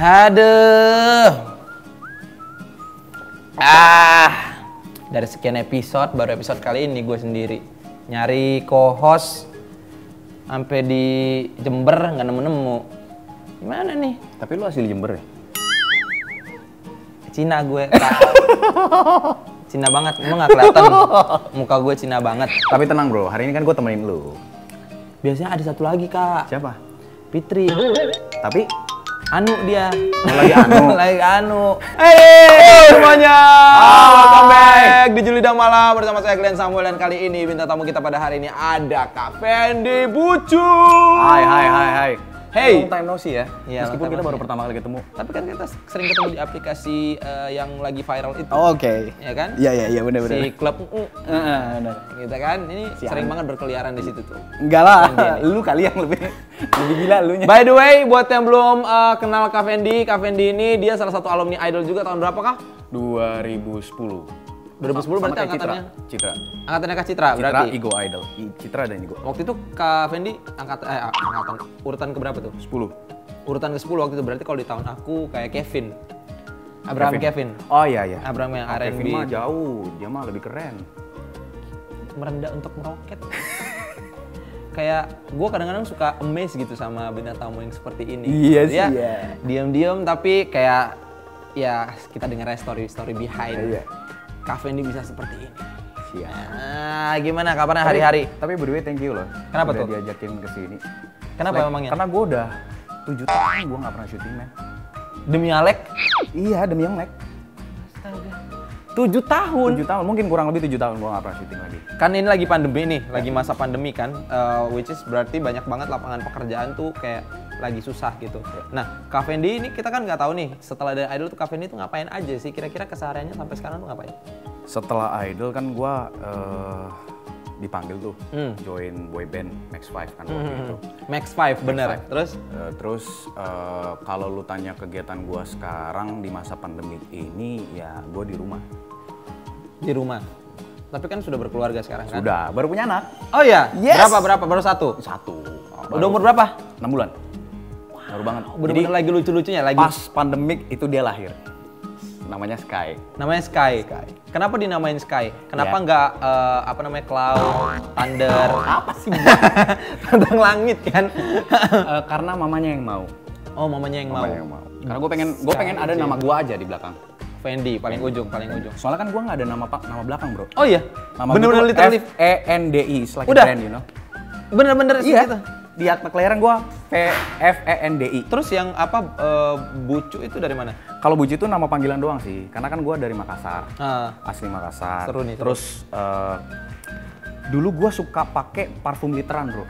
Aduh. Dari sekian episode, baru episode kali ini gue sendiri nyari co-host sampai di Jember nggak nemu-nemu. Gimana nih? Tapi lu asli Jember ya? Cina gue. Cina banget, emang nggak kelihatan muka gue Cina banget. Tapi tenang bro, hari ini kan gue temenin lu. Biasanya ada satu lagi kak. Siapa? Fitri. Tapi Anu dia. lagi Anu. Lagi Anu. Hey semuanya. Welcome back di Julidang Malam bersama saya Glenn Samuel, dan kali ini bintang tamu kita pada hari ini ada Kak Fendi Bucu. Hai. Hey. Long time no see ya. Iya, Meskipun long time kita no baru see. pertama kali ketemu. Tapi kan kita sering ketemu di aplikasi yang lagi viral itu. Oh, oke. Ya kan? Iya benar. Si klub Benar. gitu kan. Ini Si sering Anu. banget berkeliaran di situ tuh. Enggak lah, lu kali yang lebih gila lu nya. By the way, buat yang belum kenal Kak Fendi ini dia salah satu alumni Idol juga. Tahun berapa Kak? 2010. 2010 berarti Sama kayak angkatannya? Citra. Angkatannya Kak Citra berarti? Igo Idol. Citra dan Igo. Waktu itu Kak Fendi angkatan urutan keberapa tuh? 10. Urutan ke-10 waktu itu, berarti kalau di tahun aku kayak Kevin. Abraham Kevin. Oh iya. Abraham yang R&B. Kevin mah jauh, dia mah lebih keren. Merendah untuk meroket. Kayak gue kadang-kadang suka amazed gitu sama bintang tamu yang seperti ini. Iya sih, Dia iya. diam-diam tapi kayak ya kita dengar story behind. Iya. Kak Fendi bisa seperti ini. Siap. Gimana kabarnya hari-hari? Tapi by the way, thank you loh. Kenapa udah tuh? diajakin ke sini. Kenapa emangnya? Karena gue udah 7 tahun gue nggak pernah syuting, men. Demi Alek? Iya, demi yang Mac. 7 tahun? 7 tahun, mungkin kurang lebih 7 tahun gue nggak pernah syuting lagi. Kan ini lagi pandemi nih, lagi masa pandemi kan, which is berarti banyak banget lapangan pekerjaan tuh kayak lagi susah gitu. Nah, Kak Fendi ini kita kan nggak tahu nih, setelah dari Idol tuh Kak Fendi tuh ngapain aja sih? Kira-kira kesehariannya sampai sekarang tuh ngapain? Setelah Idol kan gue dipanggil tuh join boy band Max 5 kan waktu itu. Max 5 bener. Terus kalau lu tanya kegiatan gue sekarang di masa pandemi ini, ya gue di rumah. Di rumah. Tapi kan sudah berkeluarga sekarang kan? Sudah, baru punya anak. Oh iya? Yes. Berapa? Baru satu? Satu. Udah umur berapa? 6 bulan. Baru banget. Bener-bener lagi lucu-lucunya lagi. Pas pandemik itu dia lahir. Namanya Sky. Namanya Sky. Kenapa dinamain Sky? Kenapa Ya. nggak Cloud, Thunder? Apa sih? Tentang langit kan? Karena mamanya yang mau. Oh, mamanya yang mau. Mamanya yang mau. Karena gue pengen ada nama gue aja di belakang. Fendi paling ujung. Soalnya kan gue nggak ada nama belakang bro. Oh iya. Nama Bener-bener gue literally. Fendi, like Udah. brand, you know. Bener-bener sih Iya. gitu. Di akta kelahiran gue Fendi. Terus yang Bucu itu dari mana? Kalau Buci itu nama panggilan doang sih, karena kan gue dari Makassar, Ah, asli Makassar. Seru nih, seru. Terus dulu gue suka pakai parfum literan bro.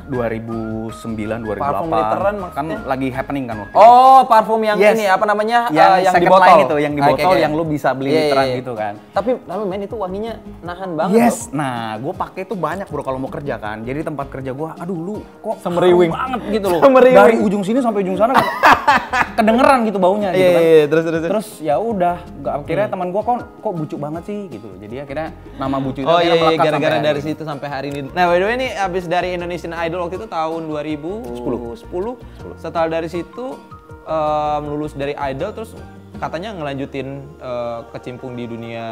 2009, 2008 Parfum literan kan maksudnya? lagi happening kan waktu itu. Oh, parfum yang Yes. ini apa namanya? Yang di second botol line itu, yang di botol Oke. yang lu bisa beli Iya, literan iya. gitu kan. Tapi men itu wanginya nahan banget. Yes, nah gue pakai tuh banyak bro kalau mau kerja kan. Jadi tempat kerja gue, aduh lu kok Semeriwing. harum banget gitu loh. Semeriwing. Dari ujung sini sampai ujung sana kedengeran gitu baunya gitu kan. Iya, terus. Terus ya udah, akhirnya teman gue kok bucuk banget sih gitu. Jadi akhirnya nama bucu itu Oh akhirnya iya, melekat gara-gara sampai dari hari ini. situ sampai hari ini. Nah, by the way ini abis dari Indonesian Idol waktu itu tahun 2010. Setelah dari situ lulus dari Idol, terus katanya ngelanjutin kecimpung di dunia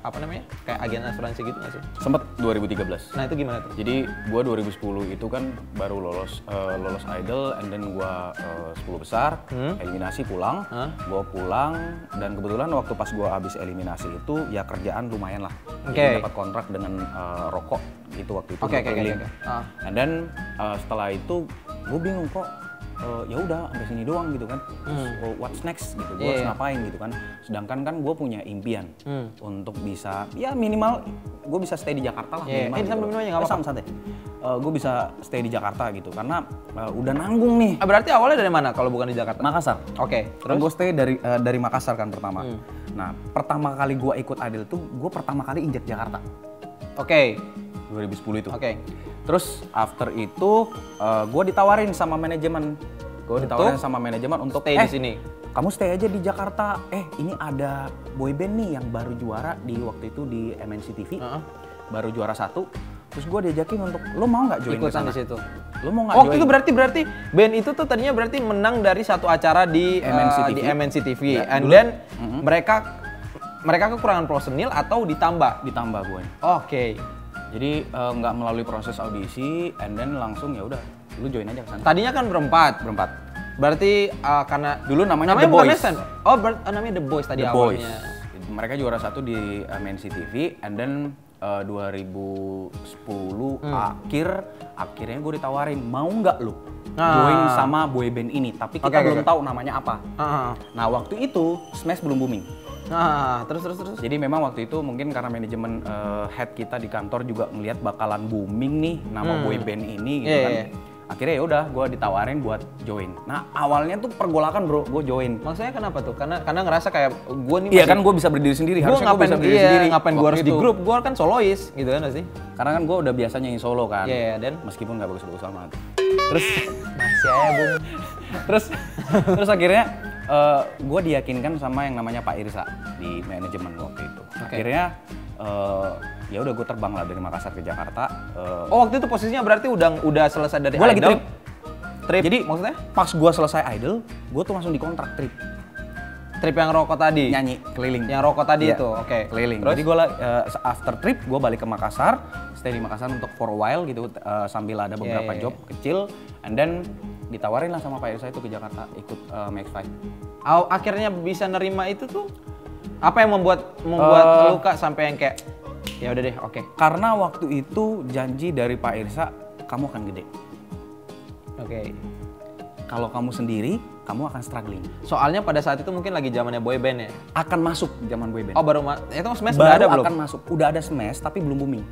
apa namanya? Kayak agen asuransi gitu nggak sih? Sempet 2013. Nah, itu gimana tuh? Jadi gua 2010 itu kan baru lolos Idol, and then gua 10 besar, eliminasi pulang. Gua pulang dan kebetulan waktu pas gua habis eliminasi itu ya kerjaan lumayan lah. Oke. Jadi dapat kontrak dengan rokok gitu waktu itu. Oke. keliling. Ah. And then setelah itu gue bingung kok ya udah sampai sini doang gitu kan. So, what's next gitu, gue harus ngapain gitu kan. Sedangkan kan gue punya impian untuk bisa ya minimal gue bisa stay di Jakarta lah minimal. Ini sambil minum aja nggak apa-apa. Santai. Gue bisa stay di Jakarta gitu karena udah nanggung nih. Berarti awalnya dari mana kalau bukan di Jakarta? Makassar. Oke. Terus gue stay dari Makassar kan pertama. Nah pertama kali gue ikut Idol tuh gue pertama kali injek Jakarta. Oke. 2010 itu. Oke. Terus after itu gue ditawarin sama manajemen. Untuk stay di sini. Kamu stay aja di Jakarta. Ini ada boyband nih yang baru juara di waktu itu di MNC TV. Baru juara 1. Terus gue diajakin untuk, lo mau nggak join ikutan kesana? di situ. Lo mau nggak Waktu join? itu berarti band itu tuh tadinya berarti menang dari satu acara di MNC TV. Ya, And dulu, then mereka kekurangan personil atau ditambah? Ditambah gue. Oke. Jadi nggak melalui proses audisi, and then langsung ya udah, lu join aja kesana. Tadinya kan berempat. Berarti karena dulu namanya The bukan Boys. Nation. namanya The Boys tadi The awalnya. Boys. Mereka juara 1 di MNC TV, and then 2010 akhirnya gue ditawarin, mau nggak lu join sama boyband ini, tapi kita belum tahu namanya apa. Nah waktu itu Smash belum booming. Terus. Jadi memang waktu itu mungkin karena manajemen head kita di kantor juga ngelihat bakalan booming nih nama boyband ini gitu kan. Akhirnya ya udah gue ditawarin buat join. Nah awalnya tuh pergolakan bro, gue join. Maksudnya kenapa tuh? Karena ngerasa kayak gue nih. Iya kan gue bisa berdiri sendiri. Harusnya gue bisa berdiri sendiri. Ngapain gue harus di grup? Gue kan solois gitu kan sih? Karena kan gue udah biasa nyanyi solo kan. Iya dan meskipun nggak bagus-bagus amat. Terus masih aja bung. terus akhirnya gue diyakinkan sama yang namanya Pak Irsa di manajemen waktu itu. Akhirnya ya udah gue terbang lah dari Makassar ke Jakarta. Waktu itu posisinya berarti udah selesai dari Idol. Gue lagi trip. Jadi maksudnya? Pas gue selesai Idol, gue tuh langsung dikontrak trip. Trip yang rokok tadi? Nyanyi, keliling. Yang rokok tadi itu? Oke. Keliling. Terus? Jadi gue after trip, gue balik ke Makassar, stay di Makassar untuk for a while gitu, sambil ada beberapa job kecil, and then ditawarin lah sama Pak Irsa itu ke Jakarta, ikut Max 5. Akhirnya bisa nerima itu tuh? Apa yang membuat luka sampai yang kayak, ya udah deh, oke. Karena waktu itu janji dari Pak Irsa, kamu akan gede. Oke. Kalau kamu sendiri, kamu akan struggling. Soalnya pada saat itu mungkin lagi zamannya boyband ya? Akan masuk zaman boyband. Oh baru itu Smash udah ada belum? Akan masuk, udah ada Smash tapi belum booming.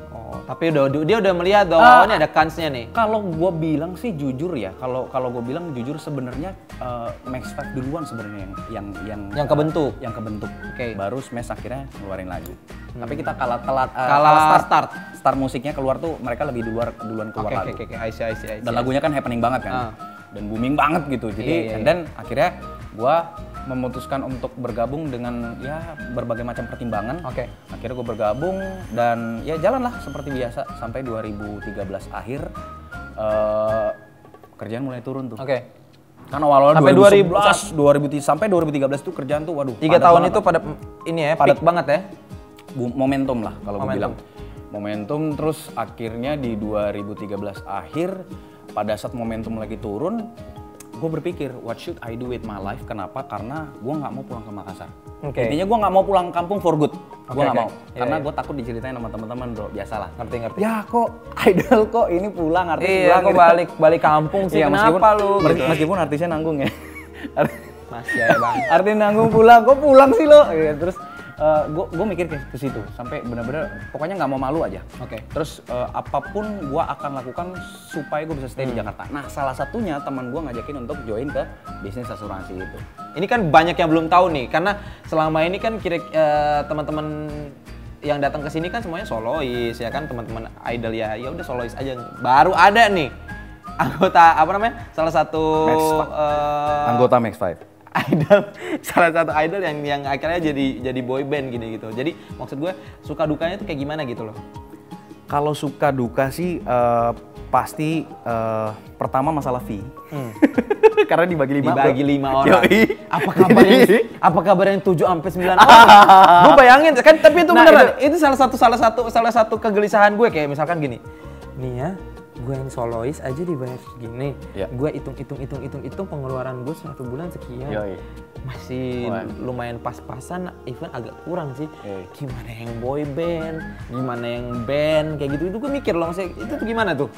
Oh tapi dia udah melihat dong, ini ada kansnya nih. Kalau gue bilang sih jujur ya, kalau gue bilang jujur sebenarnya Max 5 duluan sebenarnya yang kebentuk. Oke. Baru Smash akhirnya ngeluarin lagu. Tapi kita kalah start musiknya keluar tuh mereka lebih duluan keluar lagu. Oke. I see. Dan lagunya kan happening banget kan. Dan booming banget gitu. Jadi dan akhirnya gue memutuskan untuk bergabung dengan ya berbagai macam pertimbangan. Akhirnya gue bergabung dan ya jalanlah seperti biasa sampai 2013 akhir kerjaan mulai turun tuh. Karena awal-awal sampai 2013 sampai 2013 tuh kerjaan tuh waduh. 3 tahun itu pada ini ya, padat banget ya. Momentum lah kalau gue bilang. Momentum terus akhirnya di 2013 akhir pada saat momentum lagi turun, gue berpikir what should I do with my life? Kenapa? Karena gue nggak mau pulang ke Makassar. Intinya gue nggak mau pulang kampung for good. Gue nggak mau. Karena gue takut diceritain sama teman-teman bro. Biasalah. Ngerti. Ya kok idol kok ini pulang artis pulang. Kok balik kampung sih. Kenapa lu? Meskipun artisnya nanggung ya. Masih ya bang. Artis nanggung pulang. Kok pulang sih lo? Terus gue mikir ke situ sampai benar-benar pokoknya nggak mau malu aja. Terus apapun gue akan lakukan supaya gue bisa stay di Jakarta. Nah salah satunya teman gue ngajakin untuk join ke bisnis asuransi itu. Ini kan banyak yang belum tahu nih karena selama ini kan teman-teman yang datang ke sini kan semuanya solois ya kan, teman-teman idol ya udah solois aja. Baru ada nih anggota salah satu anggota Max 5. Salah satu idol yang akhirnya jadi boy band gini gitu. Jadi maksud gue suka dukanya tuh kayak gimana gitu loh. Kalau suka duka sih pasti pertama masalah fee. Karena dibagi 5 orang. Apa kabar yang 7 sampai 9 orang? Gue bayangin kan, tapi itu beneran. Itu salah satu kegelisahan gue kayak misalkan gini. Nih ya, gue yang solois aja dibayar segini. Gue hitung pengeluaran gue 1 bulan sekian. Masih lumayan pas-pasan, even agak kurang sih. Gimana yang boy band, gimana yang band kayak gitu. Itu gue mikir loh, itu tuh gimana tuh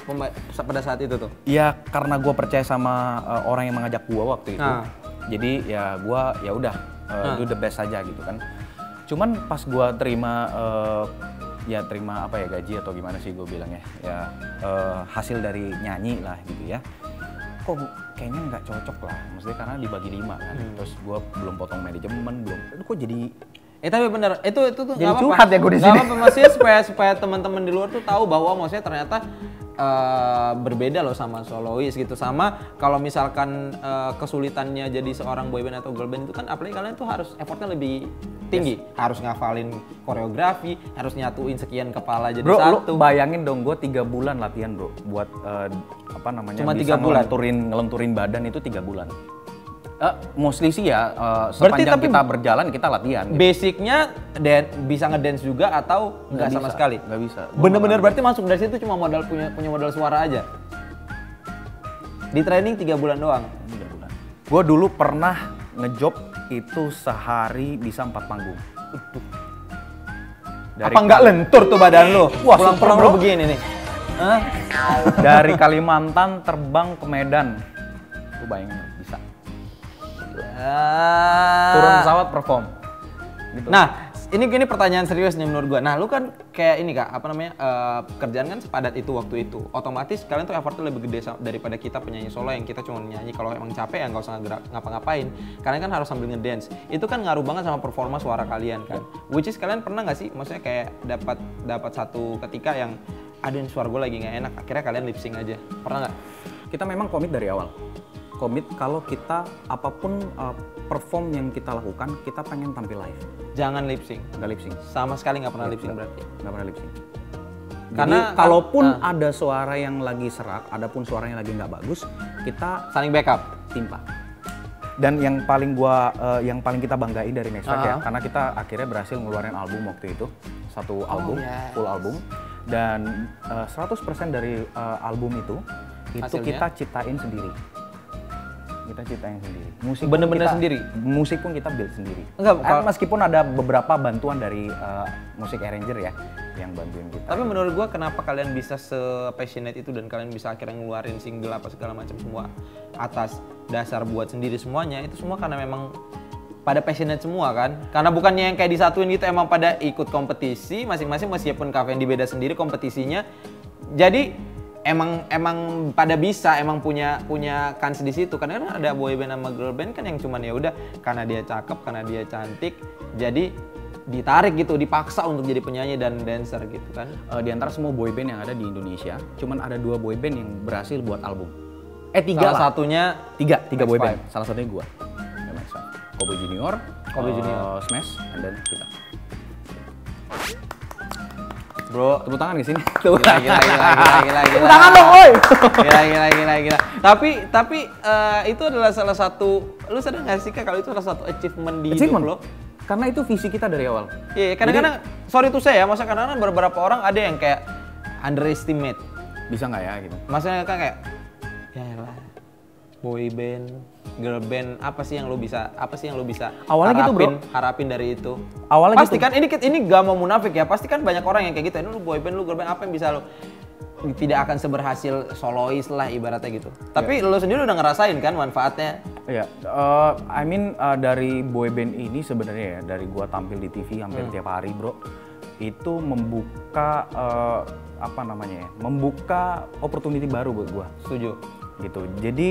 pada saat itu tuh? Ya karena gue percaya sama orang yang mengajak gue waktu itu. Jadi ya gue ya udah do the best aja gitu kan. Cuman pas gue terima gaji atau gimana sih gue bilangnya ya hasil dari nyanyi lah gitu ya, kok kayaknya nggak cocok lah, maksudnya karena dibagi 5 kan. Terus gue belum potong manajemen, kok jadi tapi bener itu tuh nggak apa-apa ya gue di sini. Nggak apa-apa, maksudnya supaya teman-teman di luar tuh tahu bahwa maksudnya ternyata berbeda loh sama solois gitu. Sama kalau misalkan kesulitannya jadi seorang boyband atau girlband itu kan apalagi kalian tuh harus effortnya lebih tinggi. Harus ngafalin koreografi, harus nyatuin sekian kepala jadi satu. Bro, bayangin dong gue 3 bulan latihan bro buat Cuma bisa 3 bulan? ngelenturin badan itu 3 bulan. Mostly sih ya sepanjang kita berjalan kita latihan. Gitu. Basicnya bisa ngedance juga atau nggak sama sekali? Nggak bisa. Bener-bener berarti masuk dari situ cuma modal punya modal suara aja? Di training 3 bulan doang? 3 bulan. Gue dulu pernah ngejob itu sehari bisa 4 panggung. Apa nggak lentur tuh badan lo? Wah, pulang-pulang lo begini nih. Dari Kalimantan terbang ke Medan. Lu bayangin bisa. Turun pesawat perform. Gitu. Nah, ini pertanyaan serius nih menurut gua. Nah, lu kan kayak ini Kak, kerjaan kan sepadat itu waktu itu. Otomatis kalian tuh effortnya lebih gede daripada kita penyanyi solo yang kita cuma nyanyi kalau emang capek ya nggak usah gerak ngapa-ngapain. Kalian kan harus sambil ngedance. Itu kan ngaruh banget sama performa suara kalian kan. Which is kalian pernah nggak sih, maksudnya kayak dapat satu ketika yang aduh suara gue lagi nggak enak, akhirnya kalian lip sync aja. Pernah nggak? Kita memang komit dari awal. Komit kalau kita apapun perform yang kita lakukan, kita pengen tampil live. Jangan lip sync. Nggak lip sync. Sama sekali nggak pernah lip sync berarti. Nggak pernah lip sync. Karena jadi, kalaupun ada suara yang lagi serak, adapun suara yang lagi nggak bagus, kita saling backup, timpa. Dan yang paling kita banggain dari Next Track ya, karena kita akhirnya berhasil ngeluarin album waktu itu, satu album, full album, dan 100% dari album itu hasilnya? Kita ciptain sendiri. Kita ciptain sendiri. Musik bener-bener sendiri? Musik pun kita build sendiri. Enggak, meskipun ada beberapa bantuan dari musik arranger ya, yang bantuin kita. Tapi menurut gua kenapa kalian bisa se-passionate itu dan kalian bisa akhirnya ngeluarin single apa segala macam semua atas dasar buat sendiri semuanya, itu semua karena memang pada passionate semua kan? Karena bukannya yang kayak disatuin gitu, emang pada ikut kompetisi masing-masing meskipun Cavendi beda sendiri kompetisinya. Jadi emang pada bisa punya kans di situ. Karena kan ada boyband sama girlband kan yang cuman ya udah karena dia cakep, karena dia cantik, jadi ditarik gitu, dipaksa untuk jadi penyanyi dan dancer gitu kan. Di antara semua boyband yang ada di Indonesia, cuman ada 2 boyband yang berhasil buat album. 3 salah lah. Satunya 3 boyband. Salah satunya gua. Kobe Junior, Smash, dan kita. Bro, tepuk tangan di sini. Gila. Tepuk tangan dong, woi. Gila. Tapi itu adalah salah satu, lu sadar nggak sih Kak kalau itu salah satu achievement di hidup lo? Karena itu visi kita dari awal. Iya, kadang-kadang sorry tuh saya ya, masa kadang-kadang beberapa orang ada yang kayak underestimate. Bisa nggak ya gitu? Maksudnya kan kayak ya lah, boy band, girl band, apa sih yang lo bisa awalnya gitu, bro. Harapin dari itu. Awalnya pasti gitu. Kan ini gak mau munafik ya, pasti kan banyak orang yang kayak gitu. Ini lu boy band, lu girl band, apa yang bisa lo tidak akan seberhasil solois lah ibaratnya gitu. Tapi lo sendiri udah ngerasain kan manfaatnya? Iya, dari boy band ini sebenarnya ya, dari gua tampil di TV hampir tiap hari bro, itu membuka membuka opportunity baru buat gua. Setuju. Gitu. Jadi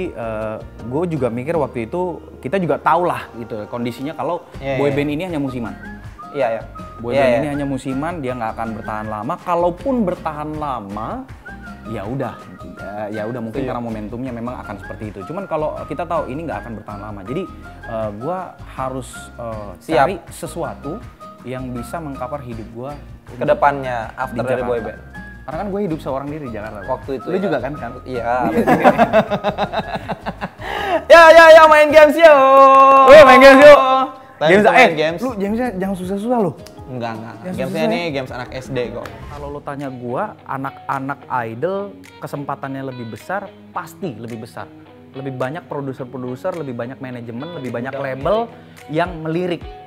gue juga mikir waktu itu kita juga tahu lah gitu kondisinya kalau boyband ini hanya musiman. Iya. Boyband ini hanya musiman, dia nggak akan bertahan lama. Kalaupun bertahan lama, ya udah mungkin karena momentumnya memang akan seperti itu. Cuman kalau kita tahu ini nggak akan bertahan lama, jadi gue harus cari sesuatu yang bisa mengcover hidup gue kedepannya after dari boyband. Karena kan gue hidup seorang diri di Jakarta. Waktu itu lu juga kan? Iya. ya main games yuk. Main games yuk. Games. Lu gamesnya jangan susah-susah lo. Enggak. Gamesnya ini games anak SD kok. Kalau lo tanya gue, anak-anak idol kesempatannya lebih besar, pasti lebih besar. Lebih banyak produser-produser, lebih banyak manajemen, lebih banyak label yang melirik